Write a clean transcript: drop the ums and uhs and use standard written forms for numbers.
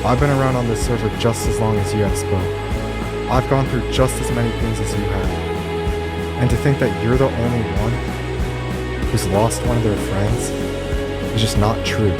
I've been around on this server just as long as you have, Spo. I've gone through just as many things as you have. And to think that you're the only one who's lost one of their friends is just not true.